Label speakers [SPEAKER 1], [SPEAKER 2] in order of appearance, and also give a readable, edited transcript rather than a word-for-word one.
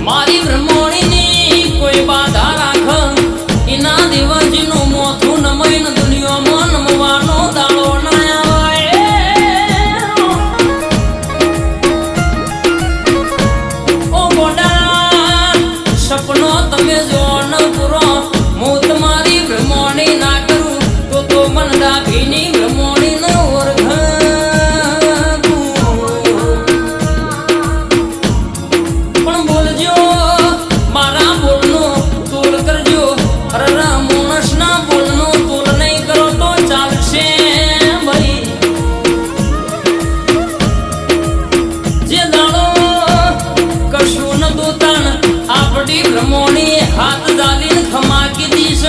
[SPEAKER 1] મારી બ્રહ્મોણીની કોઈ બાધા રાખ એના દેવજીનું મોથું નમઈન દુનિયામાં નમવાનો દાડો ના આવે ઓ ગોડા સપનો તમે જો ન પૂરો હું તમારી બ્રહ્મોણી ના કરું તો મન ડાભીની બ્રહ્મોણી નો ઓળખ પણ બોલજો મારા બોલનો તોલ કરજો અરે માણસ ના બોલનો તોલ નહીં કરો તો ચાલશે ભાઈ જે દાડો કશું ન દોતાણ આપણી બ્રહ્મોણી હાથ ડાલીને ખમાકી દીશ